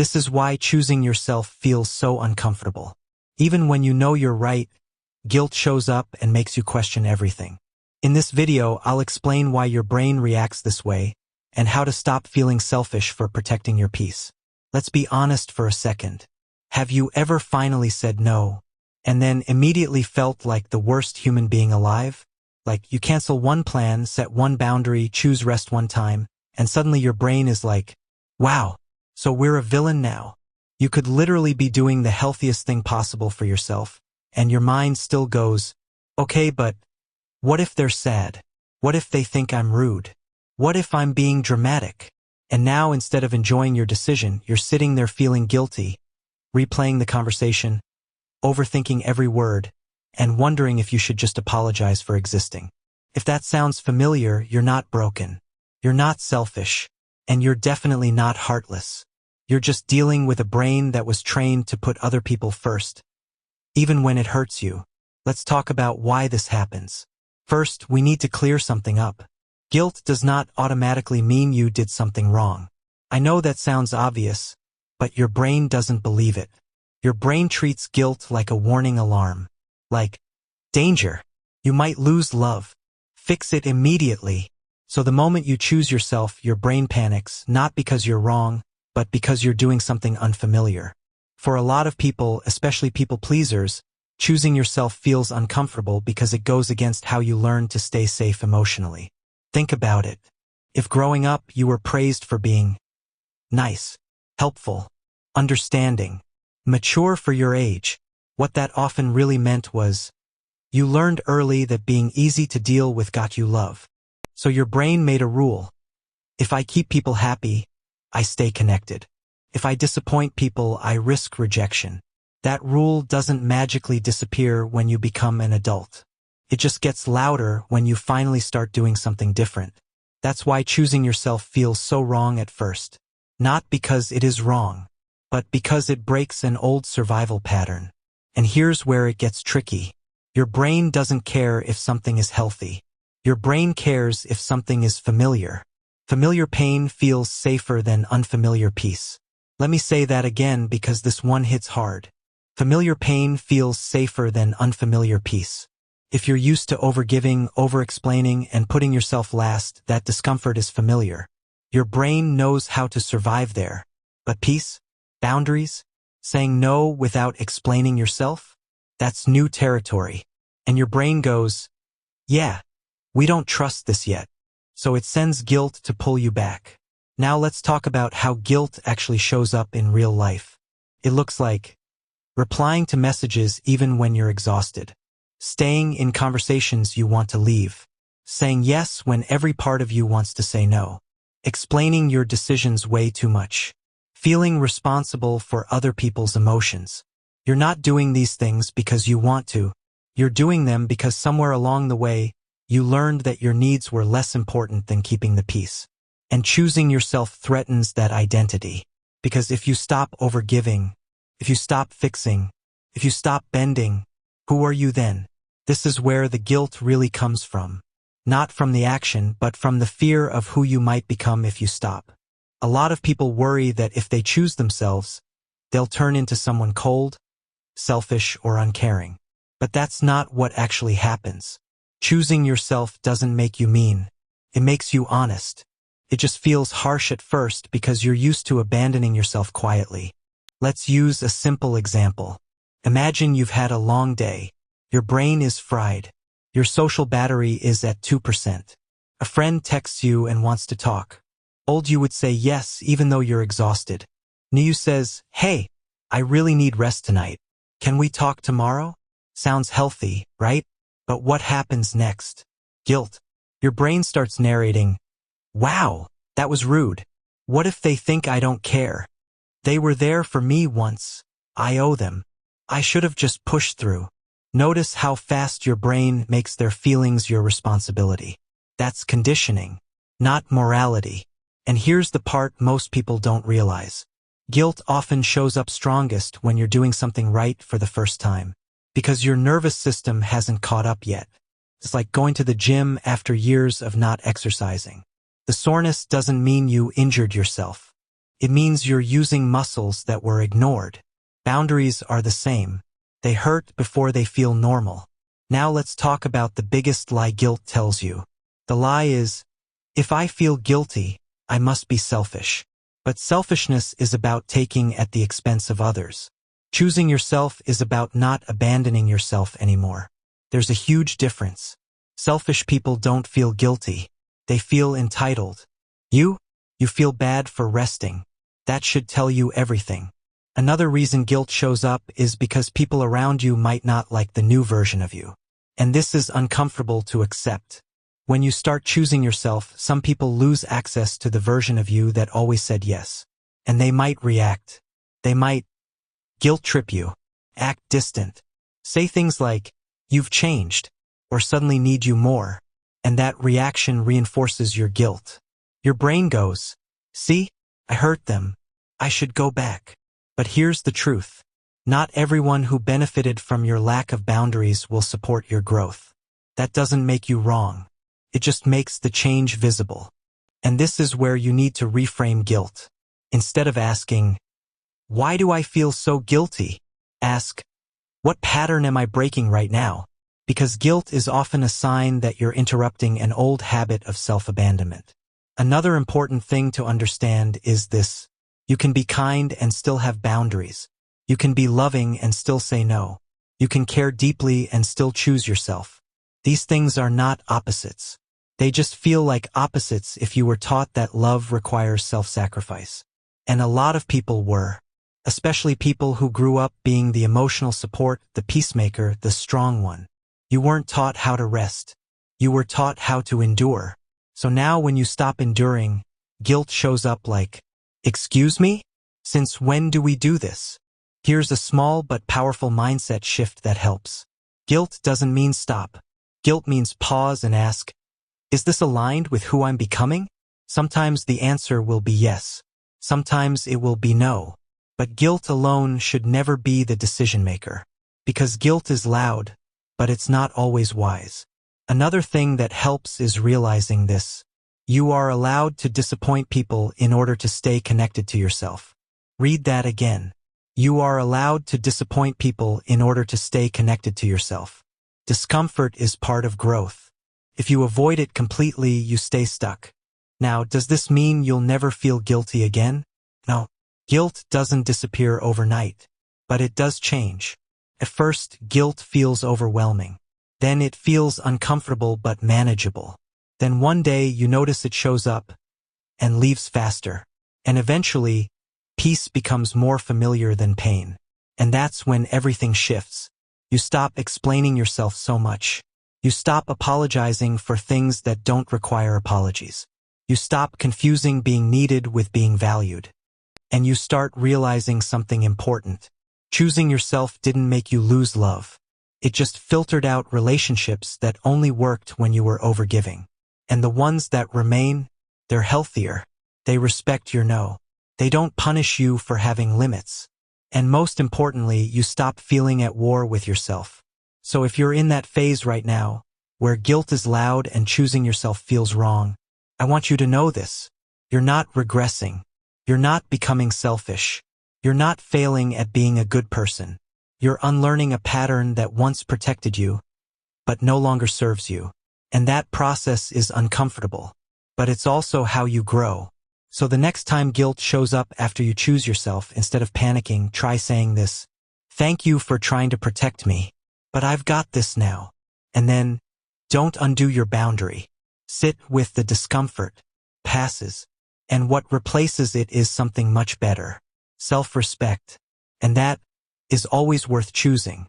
This is why choosing yourself feels so uncomfortable. Even when you know you're right, guilt shows up and makes you question everything. In this video, I'll explain why your brain reacts this way and how to stop feeling selfish for protecting your peace. Let's be honest for a second. Have you ever finally said no, and then immediately felt like the worst human being alive? Like you cancel one plan, set one boundary, choose rest one time, and suddenly your brain is like, wow, so we're a villain now. You could literally be doing the healthiest thing possible for yourself, and your mind still goes, okay, but what if they're sad? What if they think I'm rude? What if I'm being dramatic? And now instead of enjoying your decision, you're sitting there feeling guilty, replaying the conversation, overthinking every word, and wondering if you should just apologize for existing. If that sounds familiar, you're not broken. You're not selfish. And you're definitely not heartless. You're just dealing with a brain that was trained to put other people first, even when it hurts you. Let's talk about why this happens. First, we need to clear something up. Guilt does not automatically mean you did something wrong. I know that sounds obvious, but your brain doesn't believe it. Your brain treats guilt like a warning alarm. Like, danger. You might lose love. Fix it immediately. So the moment you choose yourself, your brain panics, not because you're wrong, but because you're doing something unfamiliar. For a lot of people, especially people pleasers, choosing yourself feels uncomfortable because it goes against how you learn to stay safe emotionally. Think about it. If growing up you were praised for being nice, helpful, understanding, mature for your age, what that often really meant was you learned early that being easy to deal with got you love. So your brain made a rule. If I keep people happy, I stay connected. If I disappoint people, I risk rejection. That rule doesn't magically disappear when you become an adult. It just gets louder when you finally start doing something different. That's why choosing yourself feels so wrong at first. Not because it is wrong, but because it breaks an old survival pattern. And here's where it gets tricky. Your brain doesn't care if something is healthy. Your brain cares if something is familiar. Familiar pain feels safer than unfamiliar peace. Let me say that again because this one hits hard. Familiar pain feels safer than unfamiliar peace. If you're used to overgiving, over-explaining, and putting yourself last, that discomfort is familiar. Your brain knows how to survive there. But peace? Boundaries? Saying no without explaining yourself? That's new territory. And your brain goes, yeah, we don't trust this yet. So it sends guilt to pull you back. Now let's talk about how guilt actually shows up in real life. It looks like replying to messages even when you're exhausted. Staying in conversations you want to leave. Saying yes when every part of you wants to say no. Explaining your decisions way too much. Feeling responsible for other people's emotions. You're not doing these things because you want to. You're doing them because somewhere along the way, you learned that your needs were less important than keeping the peace. And choosing yourself threatens that identity. Because if you stop overgiving, if you stop fixing, if you stop bending, who are you then? This is where the guilt really comes from. Not from the action, but from the fear of who you might become if you stop. A lot of people worry that if they choose themselves, they'll turn into someone cold, selfish, or uncaring. But that's not what actually happens. Choosing yourself doesn't make you mean. It makes you honest. It just feels harsh at first because you're used to abandoning yourself quietly. Let's use a simple example. Imagine you've had a long day. Your brain is fried. Your social battery is at 2%. A friend texts you and wants to talk. Old you would say yes even though you're exhausted. New says, hey, I really need rest tonight. Can we talk tomorrow? Sounds healthy, right? But what happens next? Guilt. Your brain starts narrating, wow, that was rude. What if they think I don't care? They were there for me once. I owe them. I should have just pushed through. Notice how fast your brain makes their feelings your responsibility. That's conditioning, not morality. And here's the part most people don't realize. Guilt often shows up strongest when you're doing something right for the first time. Because your nervous system hasn't caught up yet. It's like going to the gym after years of not exercising. The soreness doesn't mean you injured yourself. It means you're using muscles that were ignored. Boundaries are the same. They hurt before they feel normal. Now let's talk about the biggest lie guilt tells you. The lie is, if I feel guilty, I must be selfish. But selfishness is about taking at the expense of others. Choosing yourself is about not abandoning yourself anymore. There's a huge difference. Selfish people don't feel guilty. They feel entitled. You feel bad for resting. That should tell you everything. Another reason guilt shows up is because people around you might not like the new version of you. And this is uncomfortable to accept. When you start choosing yourself, some people lose access to the version of you that always said yes. And they might react. They might guilt trip you, act distant, say things like, you've changed, or suddenly need you more. And that reaction reinforces your guilt. Your brain goes, see, I hurt them. I should go back. But here's the truth. Not everyone who benefited from your lack of boundaries will support your growth. That doesn't make you wrong. It just makes the change visible. And this is where you need to reframe guilt. Instead of asking, why do I feel so guilty? Ask, what pattern am I breaking right now? Because guilt is often a sign that you're interrupting an old habit of self-abandonment. Another important thing to understand is this. You can be kind and still have boundaries. You can be loving and still say no. You can care deeply and still choose yourself. These things are not opposites. They just feel like opposites if you were taught that love requires self-sacrifice. And a lot of people were. Especially people who grew up being the emotional support, the peacemaker, the strong one. You weren't taught how to rest. You were taught how to endure. So now when you stop enduring, guilt shows up like, excuse me? Since when do we do this? Here's a small but powerful mindset shift that helps. Guilt doesn't mean stop. Guilt means pause and ask, is this aligned with who I'm becoming? Sometimes the answer will be yes. Sometimes it will be no. But guilt alone should never be the decision maker. Because guilt is loud, but it's not always wise. Another thing that helps is realizing this. You are allowed to disappoint people in order to stay connected to yourself. Read that again. You are allowed to disappoint people in order to stay connected to yourself. Discomfort is part of growth. If you avoid it completely, you stay stuck. Now, does this mean you'll never feel guilty again? No. Guilt doesn't disappear overnight, but it does change. At first, guilt feels overwhelming. Then it feels uncomfortable but manageable. Then one day you notice it shows up and leaves faster. And eventually, peace becomes more familiar than pain. And that's when everything shifts. You stop explaining yourself so much. You stop apologizing for things that don't require apologies. You stop confusing being needed with being valued. And you start realizing something important. Choosing yourself didn't make you lose love. It just filtered out relationships that only worked when you were overgiving. And the ones that remain, they're healthier. They respect your no. They don't punish you for having limits. And most importantly, you stop feeling at war with yourself. So if you're in that phase right now, where guilt is loud and choosing yourself feels wrong, I want you to know this. You're not regressing. You're not becoming selfish. You're not failing at being a good person. You're unlearning a pattern that once protected you, but no longer serves you. And that process is uncomfortable. But it's also how you grow. So the next time guilt shows up after you choose yourself, instead of panicking, try saying this. Thank you for trying to protect me, but I've got this now. And then, don't undo your boundary. Sit with the discomfort. Passes. And what replaces it is something much better. Self-respect. And that is always worth choosing.